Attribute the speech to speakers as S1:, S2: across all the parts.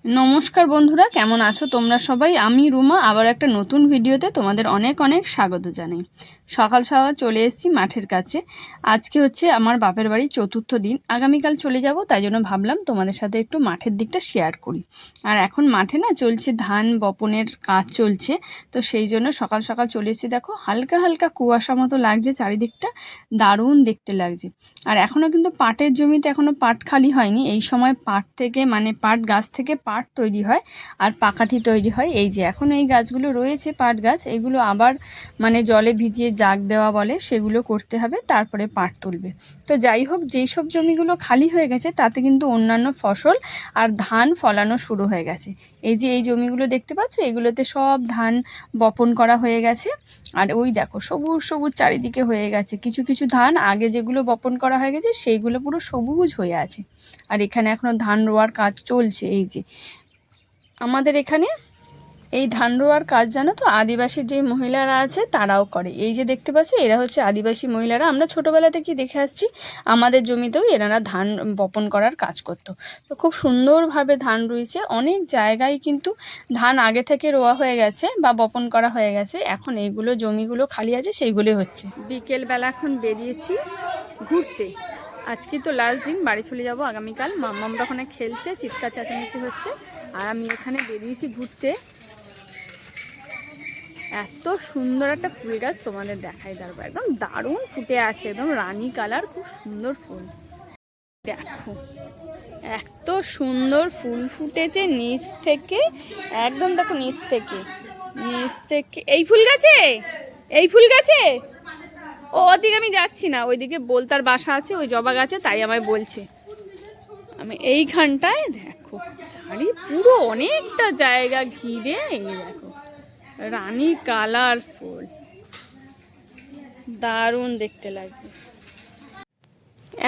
S1: নমস্কার বন্ধুরা, কেমন আছো তোমরা সবাই? আমি রুমা আবার একটা নতুন ভিডিওতে তোমাদের অনেক অনেক স্বাগত জানাই। সকাল সকাল চলে এসেছি মাঠের কাছে। আজকে হচ্ছে আমার বাপের বাড়ি চতুর্থ দিন, আগামীকাল চলে যাব, তাই জন্য ভাবলাম তোমাদের সাথে একটু মাঠের দিকটা শেয়ার করি। আর এখন মাঠে না চলছে ধান বপনের কাজ চলছে, তো সেই জন্য সকাল সকাল চলে এসেছি। দেখো হালকা হালকা কুয়াশা মতো লাগছে, চারিদিকটা দারুণ দেখতে লাগছে। আর এখনও কিন্তু পাটের জমিতে এখনও পাট খালি হয়নি। এই সময় পাট থেকে মানে পাট গাছ থেকে পাট তৈরি হয় আর পাকাঠি তৈরি হয়। এই যে এখন এই গাছগুলো রয়েছে পাট গাছ, এগুলো আবার মানে জলে ভিজিয়ে জাগ দেওয়া বলে, সেগুলো করতে হবে, তারপরে পাট তুলবে। তো যাই হোক, যেই সব জমিগুলো খালি হয়ে গেছে তাতে কিন্তু অন্যান্য ফসল আর ধান ফলানো শুরু হয়ে গেছে। এই যে এই জমিগুলো দেখতে পাচ্ছ, এগুলোতে সব ধান বপন করা হয়ে গেছে। আর ওই দেখো সবুজ সবুজ চারিদিকে হয়ে গেছে। কিছু কিছু ধান আগে যেগুলো বপন করা হয়ে গেছে সেইগুলো পুরো সবুজ হয়ে আছে। আর এখানে এখনও ধান রোয়ার কাজ চলছে। এই যে আমাদের এখানে এই ধান রোয়ার কাজ জানো তো আদিবাসী যে মহিলারা আছে তারাও করে। এই যে দেখতে পাচ্ছ, এরা হচ্ছে আদিবাসী মহিলারা। আমরা ছোটোবেলা থেকে দেখে আসছি, আমাদের জমিতেও এনারা ধান বপন করার কাজ করতো। তো খুব সুন্দরভাবে ধান রুইছে। অনেক জায়গায় কিন্তু ধান আগে থেকে রোয়া হয়ে গেছে বা বপন করা হয়ে গেছে, এখন এইগুলো জমিগুলো খালি আছে, সেইগুলোই হচ্ছে। বিকেলবেলা এখন বেরিয়েছি ঘুরতে। আজকে তো লাস্ট দিন, বাড়ি চলে যাব আগামীকাল। মাম্মামরা ওখানে খেলছে, চিৎকার চেঁচামেচি হচ্ছে, আর আমি এখানে বেরিয়েছি ঘুরতে। এত সুন্দর একটা ফুল গাছ তোমাদের দেখাই দাঁড়াবো, একদম দারুণ ফুটে আছে, একদম রানী কালার, খুব সুন্দর ফুল। দেখো এত সুন্দর ফুল ফুটেছে নিচ থেকে, একদম দেখো নিচ থেকে এই ফুল গাছে, এই ফুল গাছে। ওদিকে আমি যাচ্ছি না, ওইদিকে বলতার বাসা আছে, ওই জবা গাছে, তাই আমায় বলছে। আমি এইখানটায় দেখো চারি পুরো অনেকটা জায়গা ঘিরে, এই দেখো রানী কালার ফুল, দারুণ দেখতে লাগছে।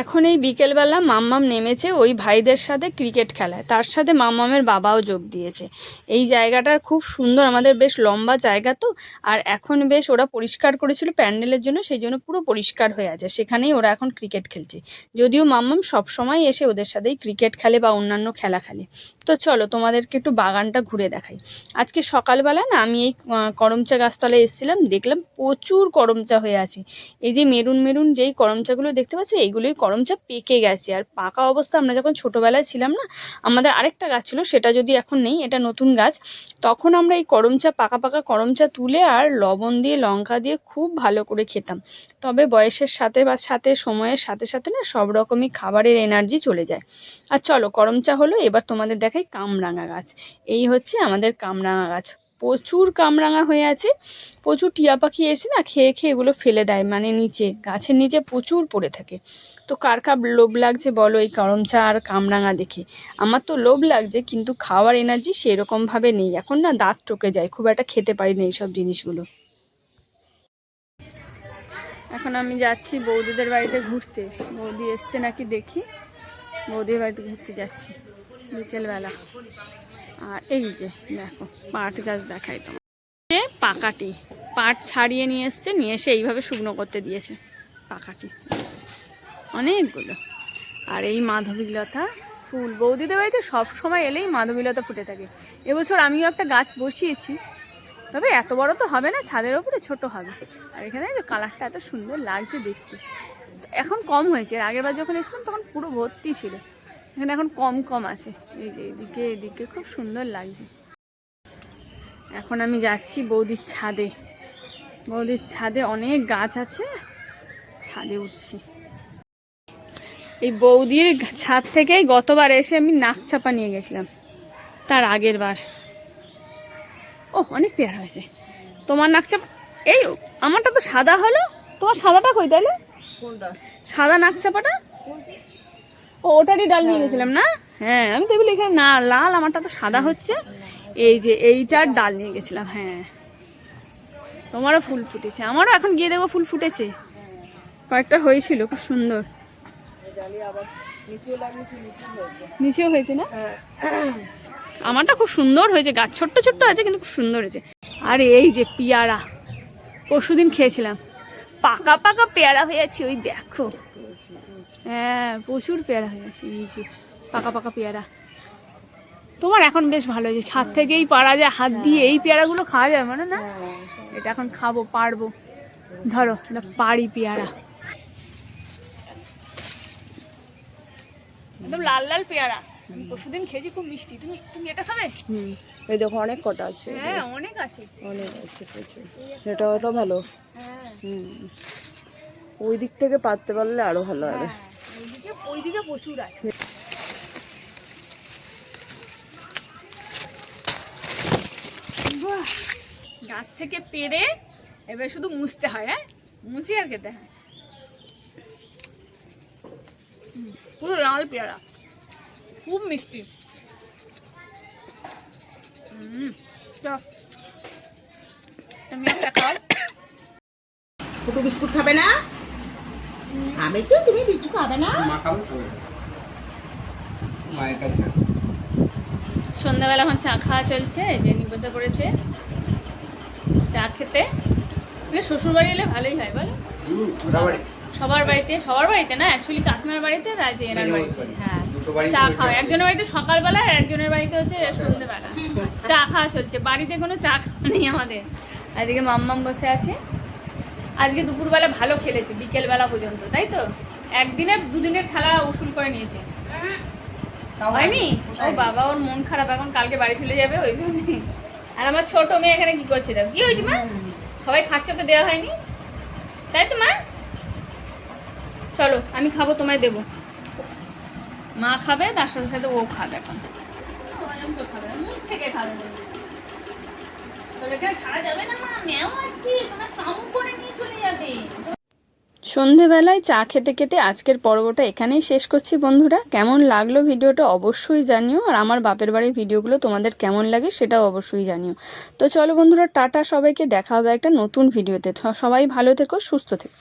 S1: এখন এই বিকেলবেলা মাম্মাম নেমেছে ওই ভাইদের সাথে ক্রিকেট খেলায়, তার সাথে মাম্মামের বাবাও যোগ দিয়েছে। এই জায়গাটা খুব সুন্দর, আমাদের বেশ লম্বা জায়গা তো। আর এখন বেশ ওরা পরিষ্কার করেছিল প্যান্ডেলের জন্য, সেই জন্য পুরো পরিষ্কার হয়ে আছে, সেখানেই ওরা এখন ক্রিকেট খেলছে। যদিও মাম্মাম সবসময় এসে ওদের সাথেই ক্রিকেট খেলে বা অন্যান্য খেলা খেলে। তো চলো তোমাদেরকে একটু বাগানটা ঘুরে দেখাই। আজকে সকালবেলা না আমি এই করমচা গাছতলায় এসেছিলাম, দেখলাম প্রচুর করমচা হয়ে আছে। এই যে মেরুন মেরুন যেই করমচাগুলো দেখতে পাচ্ছ, এইগুলোই করমচা পেকে গেছে। আর পাকা অবস্থা, আমরা যখন ছোটোবেলায় ছিলাম না, আমাদের আরেকটা গাছ ছিল, সেটা যদি এখন নেই, এটা নতুন গাছ, তখন আমরা এই করমচা পাকা পাকা করমচা তুলে আর লবণ দিয়ে লঙ্কা দিয়ে খুব ভালো করে খেতাম। তবে বয়সের সাথে বা সময়ের সাথে সাথে না সব রকমই খাবারের এনার্জি চলে যায়। আর চলো, করমচা হলো, এবার তোমাদের দেখাই কামরাঙা গাছ। এই হচ্ছে আমাদের কামরাঙা গাছ, প্রচুর কামরাঙা হয়ে আছে। প্রচুর টিয়া পাখি এসে না খেয়ে খেয়ে এগুলো ফেলে দেয়, মানে নিচে গাছের নিচে প্রচুর পড়ে থাকে। তো কার কার লোভ লাগছে বলো এই করমচা আর কামরাঙা দেখে? আমার তো লোভ লাগছে, কিন্তু খাওয়ার এনার্জি সেরকমভাবে নেই এখন, না দাঁত টকে যায়, খুব একটা খেতে পারি না এইসব জিনিসগুলো। এখন আমি যাচ্ছি বৌদিদের বাড়িতে ঘুরতে, বৌদি এসছে নাকি দেখি, বৌদির বাড়িতে ঘুরতে যাচ্ছি বিকেলবেলা। আর এই যে দেখো পাট গাছ দেখাই তোমার, পাকাটি পাট ছাড়িয়ে নিয়ে এসছে, নিয়ে এসে এইভাবে শুকনো করতে দিয়েছে পাকাটি অনেকগুলো। আর এই মাধবীলতা ফুল, বৌদিদের বাড়িতে সব সময় এলেই মাধবীলতা ফুটে থাকে। এবছর আমিও একটা গাছ বসিয়েছি, তবে এত বড় তো হবে না, ছাদের ওপরে ছোট হবে। আর এখানে কালারটা এত সুন্দর লাগছে দেখতে। এখন কম হয়েছে, আগের বার যখন এসেছিলাম তখন পুরো ভর্তি ছিল, এখানে এখন কম কম আছে। এই যে এদিকে এদিকে খুব সুন্দর লাগছে। এখন আমি যাচ্ছি বৌদির ছাদে, বৌদির ছাদে অনেক গাছ আছে, ছাদে উঠছি। এই বৌদির ছাদ থেকেই গতবার এসে আমি নাকচাপা নিয়ে গেছিলাম, তার আগের বার। ও অনেক পেয়ারা হয়েছে তোমার নাকচাপা। এই আমারটা তো সাদা হলো, তোমার সাদাটা কই তাইলে? সাদা নাকচাপাটা, ও ওটারই ডাল নিয়ে গেছিলাম না? হ্যাঁ আমি তো বলি এখানে না লাল, আমারটা তো সাদা হচ্ছে। এই যে এইটার ডাল নিয়ে গেছিলাম। হ্যাঁ তোমারও ফুল ফুটেছে, আমারও এখন গিয়ে দেখবো ফুল ফুটেছে, কয়েকটা হয়েছিল খুব সুন্দর, নিচেও হয়েছে না? আমারটা খুব সুন্দর হয়েছে, গাছ ছোট্ট ছোট্ট আছে কিন্তু খুব সুন্দর হয়েছে। আর এই যে পেয়ারা, পরশুদিন খেয়েছিলাম, পাকা পাকা পেয়ারা হয়ে আছে, ওই দেখো। হ্যাঁ প্রচুর পেয়ারা হয়ে আছে, এই যে পাকা পাকা পেয়ারা। তোমার এখন বেশ ভালো হয়েছে, ছাদ থেকেই পারা যায়, হাত দিয়ে এই পেয়ারাগুলো খাওয়া যায় মানে না? এটা এখন খাবো, পারবো। ধরো পারি পেয়ারা, একদম লাল লাল পেয়ারা। পরশুদিন খেয়েছি, খুব মিষ্টি। তুমি তুমি এটা খাবে?
S2: এই দেখো অনেক কটা আছে।
S1: হ্যাঁ অনেক আছে,
S2: অনেক আছে প্রচুর। ওটা ভালো।
S1: হ্যাঁ
S2: ওই দিক থেকে পারতে পারলে আরো ভালো হবে।
S1: ওইদিকে প্রচুর আছে। গাছ থেকে পেড়ে এবার শুধু মুছতে হয়, হ্যাঁ মুছি আর খেতে হয়। পুরো লাল পেয়ারা, খুব মিষ্টি। তুমি একটা খাও।
S3: ফুটু বিস্কুট খাবে না? আমি তো, তুমি বিচু খাবে না?
S4: মা খাবে তো মায়ের কাছে।
S1: সন্ধ্যাবেলা এখন চা খাওয়া চলছে, জেনি বসে পড়েছে চা খেতে। মানে শ্বশুর বাড়ি এলে ভালোই হয় বলো? সবার বাড়িতে না, অ্যাকচুয়ালি কাকিমার বাড়িতে আর যে এনার বাড়িতে। হ্যাঁ চা খাওয়া, একজনের বাড়িতে সকালবেলা আর একজনের বাড়িতে হচ্ছে সন্ধ্যেবেলা। চা খাওয়া চলছে, বাড়িতে কোনো চা খাওয়া নেই আমাদের। এদিকে মাম্মাম বসে আছে। আজকে দুপুরবেলা ভালো খেলেছে, বিকেলবেলা পর্যন্ত, তাই তো? একদিনের দুদিনের খেলা উসুল করে নিয়েছে, হয়নি? ও বাবা, ওর মন খারাপ, এখন কালকে বাড়ি চলে যাবে, ওই জন্যে। আর আমার ছোট মেয়ে এখানে কি করছে? দাও, কি হয়েছে মা? সবাই খাচ্ছে, ওকে দেওয়া হয়নি, তাই তো মা? চলো আমি খাবো, তোমায় দেবো। মা খাবে, তার সাথে সাথে ও খাবে। এখন মুখ থেকে খাবে, তবে এখানে ছাড়া যাবে না মা, মেয়েও আজকে তোমার কামু করে নিয়ে চলে যাবে। সন্ধেবেলায় চা খেতে খেতে আজকের পর্বটা এখানেই শেষ করছি বন্ধুরা। কেমন লাগলো ভিডিওটা অবশ্যই জানিও, আর আমার বাপের বাড়ির ভিডিওগুলো তোমাদের কেমন লাগে সেটাও অবশ্যই জানিও। তো চলো বন্ধুরা, টাটা সবাইকে, দেখা হবে একটা নতুন ভিডিওতে। সবাই ভালো থেকো, সুস্থ থেকো।